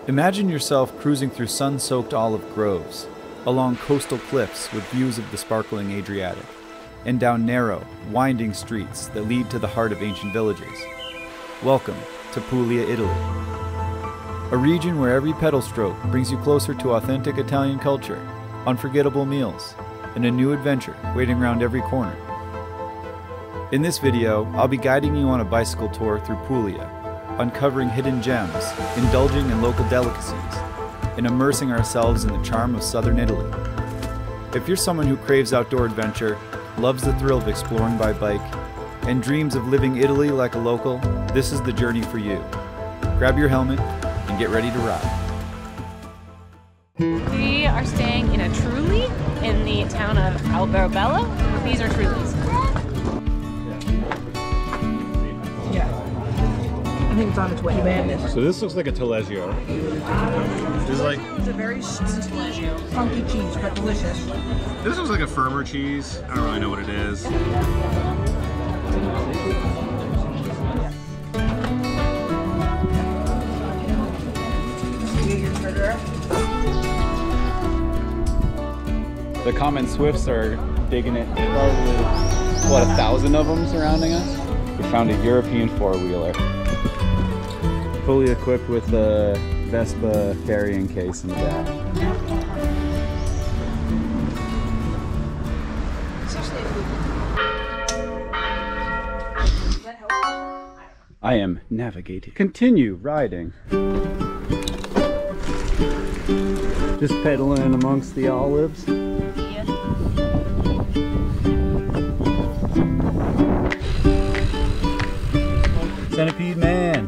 Imagine yourself cruising through sun-soaked olive groves, along coastal cliffs with views of the sparkling Adriatic, and down narrow, winding streets that lead to the heart of ancient villages. Welcome to Puglia, Italy. A region where every pedal stroke brings you closer to authentic Italian culture, unforgettable meals, and a new adventure waiting around every corner. In this video, I'll be guiding you on a bicycle tour through Puglia, uncovering hidden gems, indulging in local delicacies, and immersing ourselves in the charm of southern Italy. If you're someone who craves outdoor adventure, loves the thrill of exploring by bike, and dreams of living Italy like a local, this is the journey for you. Grab your helmet and get ready to ride. We are staying in a Truly in the town of Alberobello. These are Trulies. I think it's on its way. Madness. So this looks like a taleggio. This is like It's a very funky cheese, but delicious. this looks like a firmer cheese. I don't really know what it is. The common Swifts are digging it. Probably, what, 1,000 of them surrounding us? We found a European four-wheeler. Fully equipped with a Vespa carrying case in the back. I am navigating. Continue riding. Just pedaling amongst the olives. Centipede man.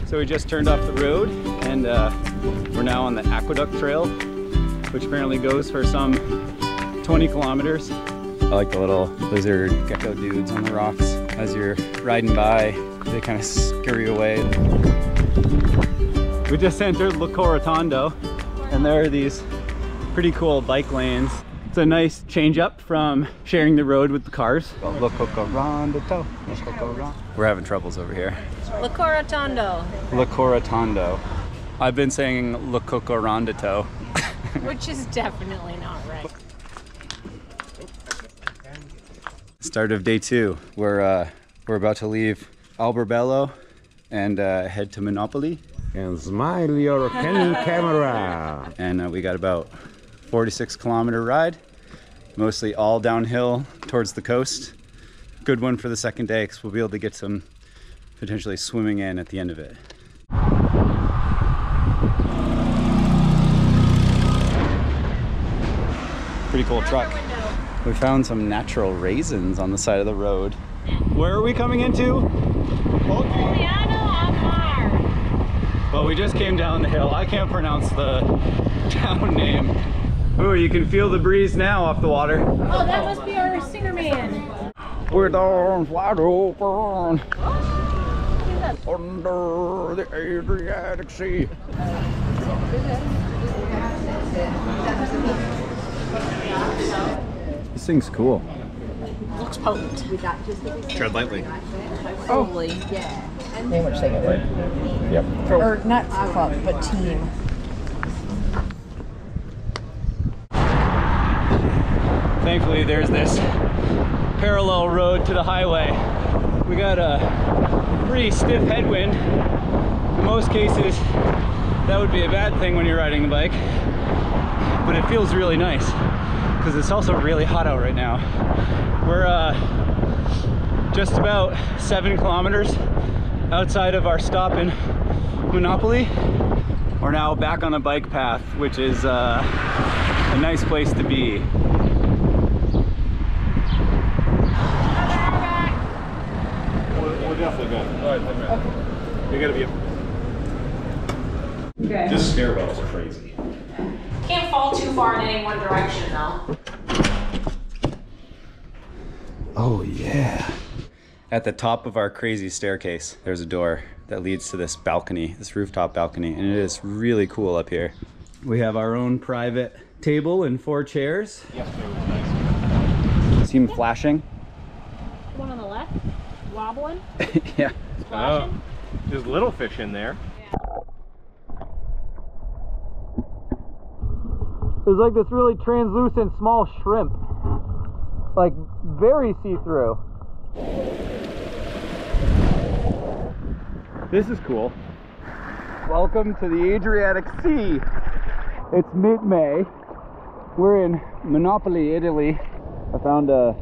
So we just turned off the road and we're now on the Aqueduct Trail, which apparently goes for some 20 kilometers. I like the little lizard gecko dudes on the rocks. As you're riding by, they kind of scurry away. We just entered Lecce, and there are these pretty cool bike lanes. It's a nice change up from sharing the road with the cars. We're having troubles over here. Lecce. I've been saying Lecce, Which is definitely not right. Start of day 2. We're about to leave Alberobello and head to Monopoli. And smile your Canon camera. And we got about 46-kilometer ride, mostly all downhill towards the coast. Good one for the second day because we'll be able to get some potentially swimming in at the end of it. Pretty cool truck. We found some natural raisins on the side of the road. Where are we coming into? Well, we just came down the hill. I can't pronounce the town name. Oh, you can feel the breeze now off the water. Oh, that must be our singer man. We're down wide open under the Adriatic Sea. This thing's cool. Looks potent. Tread lightly. Probably. Yeah. They were saying it right. Yep. Or not club, but team. Thankfully, there's this parallel road to the highway. We got a pretty stiff headwind. In most cases, that would be a bad thing when you're riding the bike, but it feels really nice because it's also really hot out right now. We're just about 7 kilometers outside of our stop in Monopoli. We're now back on a bike path, which is a nice place to be. We're definitely good. All right, we gotta be. Okay. This stairwell is crazy. Can't fall too far in any one direction though. Oh yeah. At the top of our crazy staircase, there's a door that leads to this balcony, this rooftop balcony, and it is really cool up here. We have our own private table and 4 chairs. Yesterday was nice. See him flashing? The one on the left, wobbling, Yeah. splashing. There's little fish in there. There's like this really translucent small shrimp. Like very see-through. This is cool. Welcome to the Adriatic Sea. It's mid-May. We're in Monopoli, Italy. I found a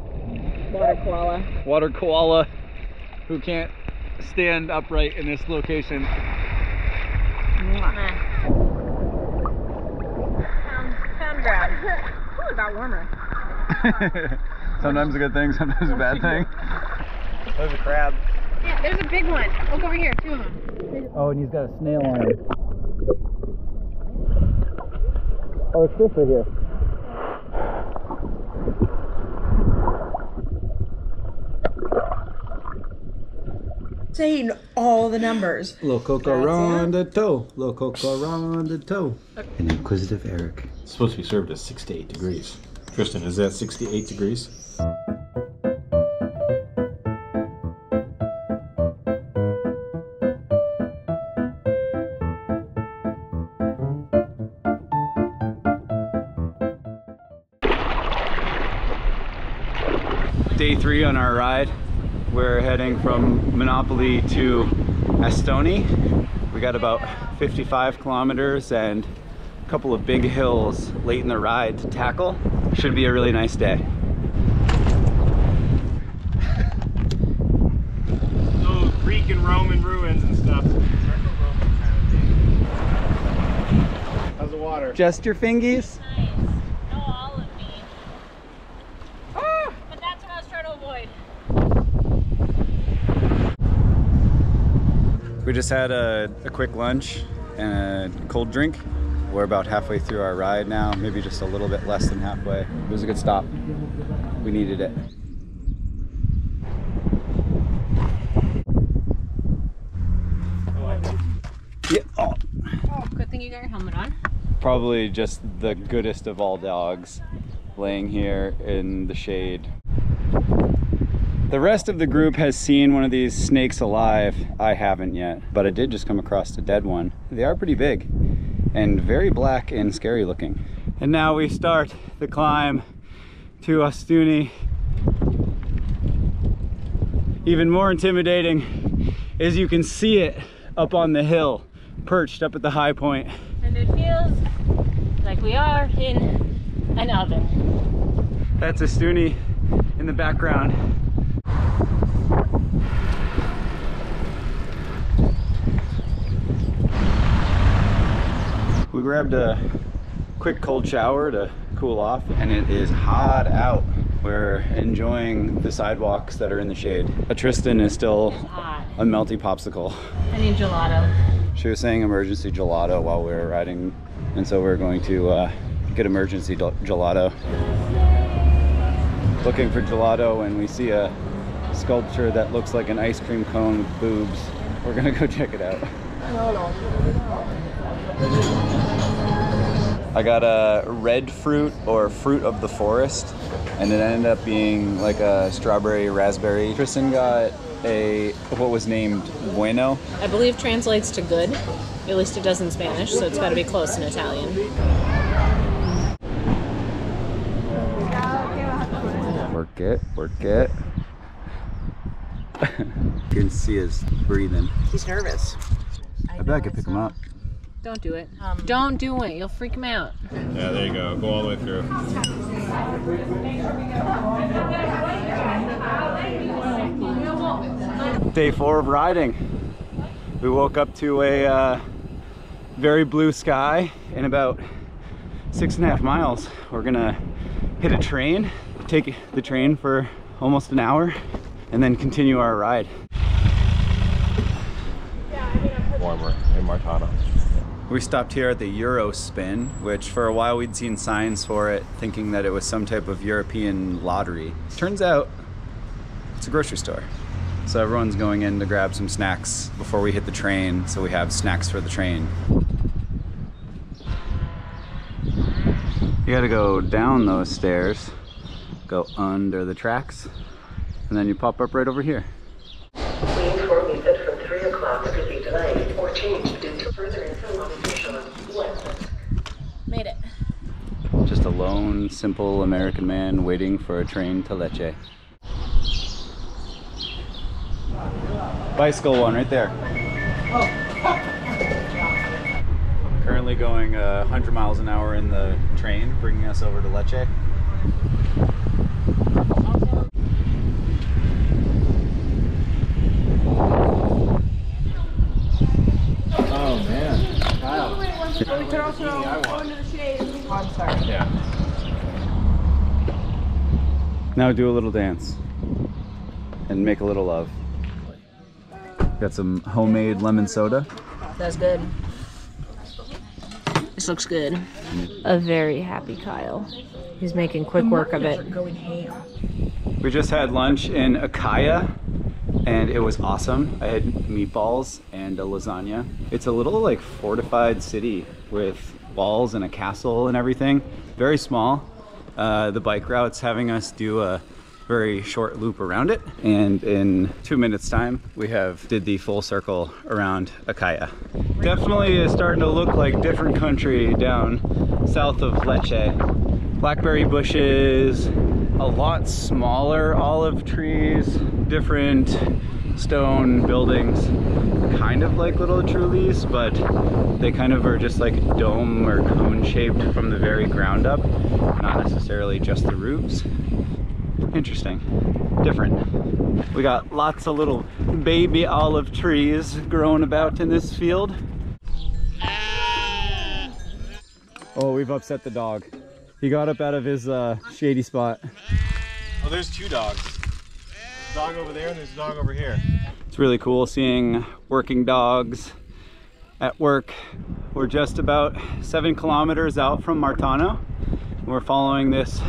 water koala who can't stand upright in this location. Found grab. Ooh, it got warmer. Sometimes a good thing, sometimes a bad thing. There's a crab. Yeah, there's a big one. Look over here, 2 of them. Oh, and he's got a snail on him. Oh, it's fish right here. Saying all the numbers. Loco around the toe. Loco around the toe. An inquisitive Eric. It's supposed to be served at 6 to 8 degrees. Tristan, is that 6 to 8 degrees? Day 3 on our ride. We're heading from Monopoli to Ostuni. We got about 55 kilometers and a couple of big hills late in the ride to tackle. Should be a really nice day. Those Greek and Roman ruins and stuff. How's the water? Just your fingies? Nice. No, all of me. Ah! But that's what I was trying to avoid. We just had a quick lunch and a cold drink. We're about halfway through our ride now, maybe just a little bit less than halfway. It was a good stop. We needed it. Yeah. Oh. Oh, good thing you got your helmet on. Probably just the goodest of all dogs laying here in the shade. The rest of the group has seen one of these snakes alive. I haven't yet, but I did just come across a dead one. They are pretty big and very black and scary looking. And now we start the climb to Ostuni. Even more intimidating is you can see it up on the hill, perched up at the high point. And it feels like we are in an oven. That's Ostuni in the background. We grabbed a quick cold shower to cool off, and it is hot out. We're enjoying the sidewalks that are in the shade. Tristan is still a melty popsicle. I need gelato. She was saying emergency gelato while we were riding, and so we're going to get emergency gelato. Looking for gelato, and we see a sculpture that looks like an ice cream cone with boobs. We're gonna go check it out. I got a red fruit, or fruit of the forest, and it ended up being like a strawberry raspberry. Tristan got a, what was named bueno. I believe translates to good. At least it does in Spanish, so it's got to be close in Italian. Work it, work it. You can see us breathing. He's nervous. I bet I could pick him up. Don't do it. Don't do it. You'll freak him out. Yeah, there you go. Go all the way through. Day 4 of riding. We woke up to a very blue sky in about 6.5 miles. We're gonna hit a train, take the train for almost an hour, and then continue our ride. Warmer in Martano. We stopped here at the Eurospin, which for a while we'd seen signs for it, thinking that it was some type of European lottery. Turns out it's a grocery store. So everyone's going in to grab some snacks before we hit the train, so we have snacks for the train. You gotta go down those stairs, go under the tracks, and then you pop up right over here. We inform you that from 3 o'clock it could be delayed or changed due to further information on license. Made it. Just a lone, simple American man waiting for a train to Lecce. Bicycle one right there. Currently going 100 miles an hour in the train, bringing us over to Lecce. Oh man, Kyle. We could also go into the shade. I'm sorry. Yeah. Now do a little dance and make a little love. Got some homemade lemon soda. That's good. This looks good. A very happy Kyle. He's making quick work of it. Going ham. We just had lunch in Akaya and it was awesome. I had meatballs and a lasagna. It's a little like fortified city with walls and a castle and everything. Very small. The bike route's having us do a very short loop around it, and in 2 minutes time we did the full circle around Akaya. Definitely is starting to look like different country down south of Lecce. Blackberry bushes, a lot smaller olive trees, different stone buildings, kind of like little Trulies, but they kind of are just like dome or cone shaped from the very ground up, not necessarily just the roofs. Interesting, different. We got lots of little baby olive trees growing about in this field. Oh, we've upset the dog. He got up out of his shady spot. Oh, there's two dogs. There's a dog over there and there's a dog over here. It's really cool seeing working dogs at work. We're just about 7 kilometers out from Martano. We're following this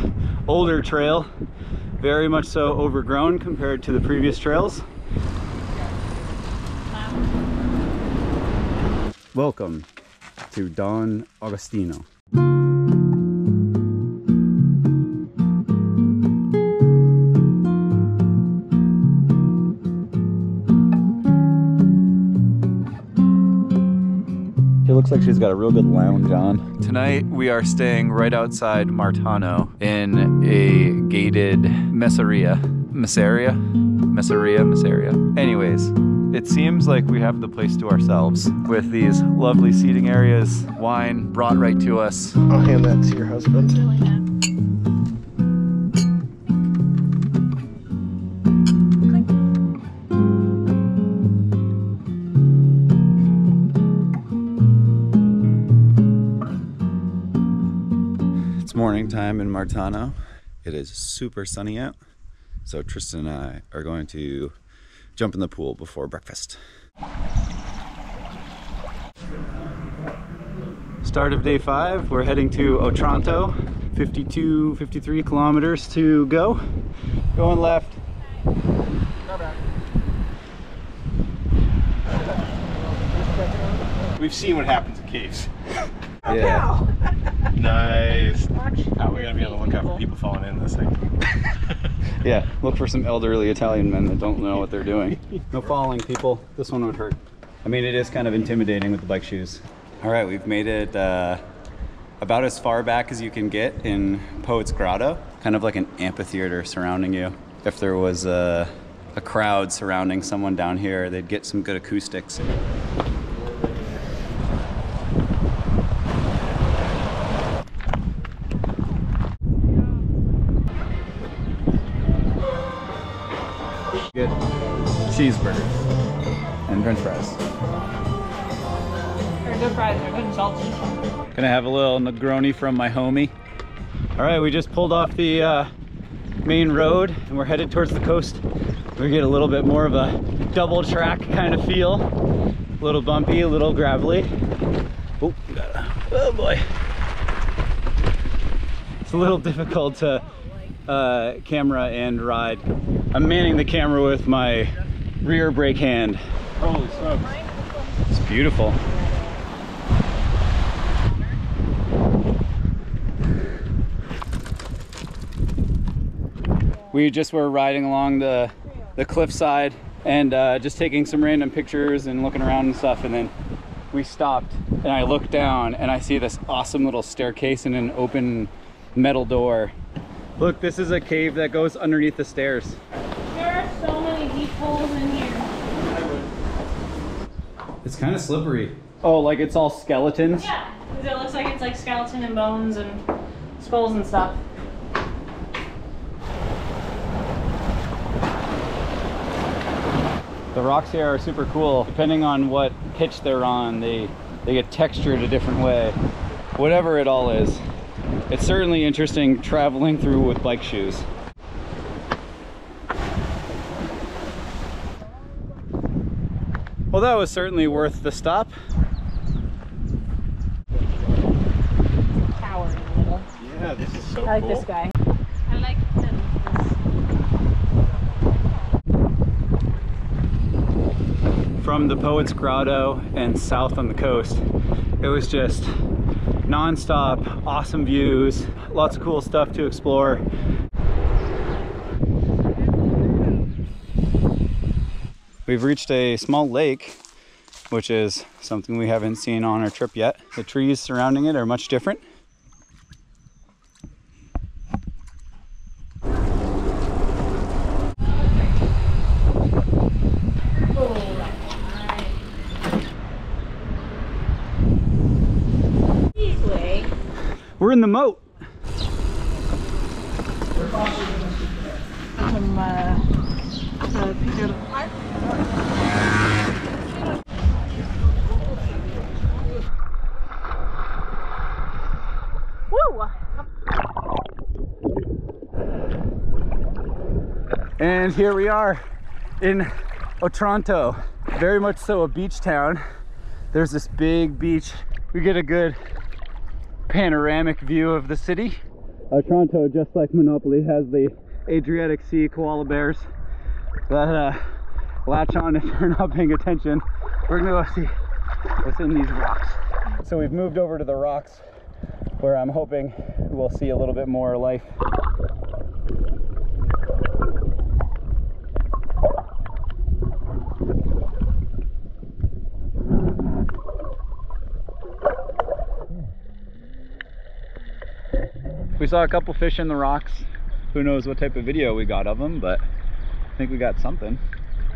older trail, very much so overgrown compared to the previous trails. Welcome to Don Agostino. Looks like she's got a real good lounge on. Tonight we are staying right outside Martano in a gated messeria. Anyways, it seems like we have the place to ourselves with these lovely seating areas, wine brought right to us. I'll hand that to your husband. Morning time in Martano. It is super sunny out, so Tristan and I are going to jump in the pool before breakfast. Start of day 5. We're heading to Otranto. 53 kilometers to go. Going left. We've seen what happens in caves. Yeah. Nice. Oh, we gotta be on the lookout for people falling in this thing. Yeah, look for some elderly Italian men that don't know what they're doing. No falling, people. This one would hurt. I mean, it is kind of intimidating with the bike shoes. All right, we've made it about as far back as you can get in Poet's Grotto. Kind of like an amphitheater surrounding you. If there was a crowd surrounding someone down here, they'd get some good acoustics. Get cheeseburgers and french fries. They're good fries, they're good and salty. Gonna have a little Negroni from my homie. All right, we just pulled off the main road and we're headed towards the coast. We get a little bit more of a double track kind of feel. A little bumpy, a little gravelly. Oh boy. It's a little difficult to camera and ride. I'm manning the camera with my rear brake hand. Holy smokes. It's beautiful. We just were riding along the cliffside and just taking some random pictures and looking around and stuff, and then we stopped and I looked down and I see this awesome little staircase and an open metal door. Look, this is a cave that goes underneath the stairs. There are so many deep holes in here. It's kind of slippery. Oh, like it's all skeletons? Yeah, because it looks like it's like skeleton and bones and skulls and stuff. The rocks here are super cool. Depending on what pitch they're on, they get textured a different way. Whatever it all is. It's certainly interesting traveling through with bike shoes. Well, that was certainly worth the stop. Tower in the middle. Yeah, this is so I like cool. this guy. I like this. From the Poets Grotto and south on the coast, it was just non-stop, awesome views, lots of cool stuff to explore. We've reached a small lake, which is something we haven't seen on our trip yet. The trees surrounding it are much different. We're in the moat. Woo! And here we are in Otranto. Very much so a beach town. There's this big beach. We get a good panoramic view of the city. Otranto, just like Monopoli, has the Adriatic Sea koala bears that latch on if you're not paying attention. We're gonna go see what's in these rocks. So we've moved over to the rocks where I'm hoping we'll see a little bit more life. We saw a couple fish in the rocks. Who knows what type of video we got of them, but I think we got something.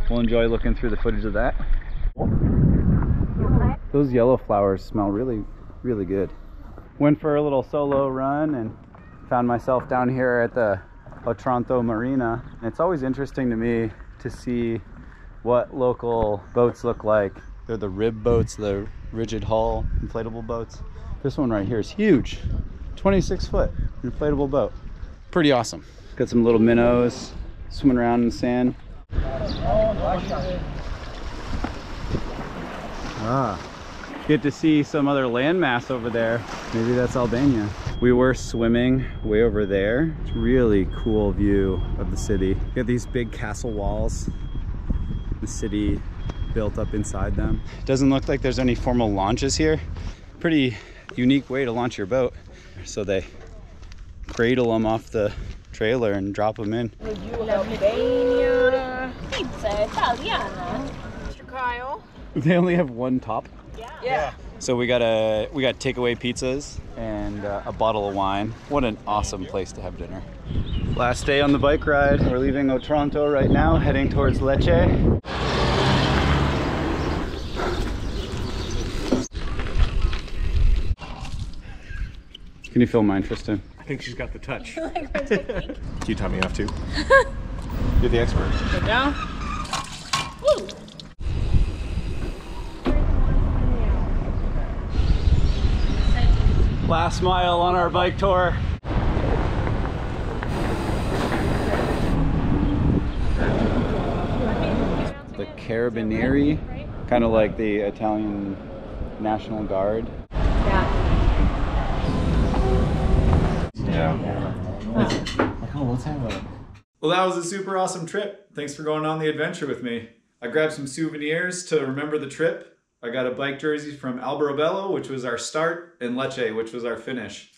We'll enjoy looking through the footage of that. Those yellow flowers smell really, really good. Went for a little solo run and found myself down here at the Otranto Marina. It's always interesting to me to see what local boats look like. They're the rib boats, the rigid hull inflatable boats. This one right here is huge. 26-foot inflatable boat. Pretty awesome. Got some little minnows swimming around in the sand. Get to see some other landmass over there. Maybe that's Albania. We were swimming way over there. It's a really cool view of the city. Got these big castle walls. The city built up inside them. It doesn't look like there's any formal launches here. Pretty unique way to launch your boat. So they cradle them off the trailer and drop them in. Albania pizza Italiana. Mr. Kyle. They only have one top. Yeah. So we got takeaway pizzas and a bottle of wine. What an awesome place to have dinner. Last day on the bike ride. We're leaving Otranto right now, heading towards Lecce. Can you film mine, Tristan? I think she's got the touch. Like her technique. Can you tell me how to? You're the expert. Go down. Woo! Last mile on our bike tour. The Carabinieri, kind of like the Italian National Guard. Well, that was a super awesome trip. Thanks for going on the adventure with me. I grabbed some souvenirs to remember the trip. I got a bike jersey from Alberobello, which was our start, and Lecce, which was our finish.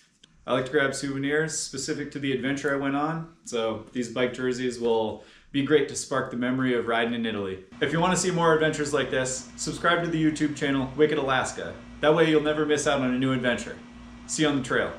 I like to grab souvenirs specific to the adventure I went on, so these bike jerseys will be great to spark the memory of riding in Italy. If you want to see more adventures like this, subscribe to the YouTube channel Wicked Alaska. That way you'll never miss out on a new adventure. See you on the trail.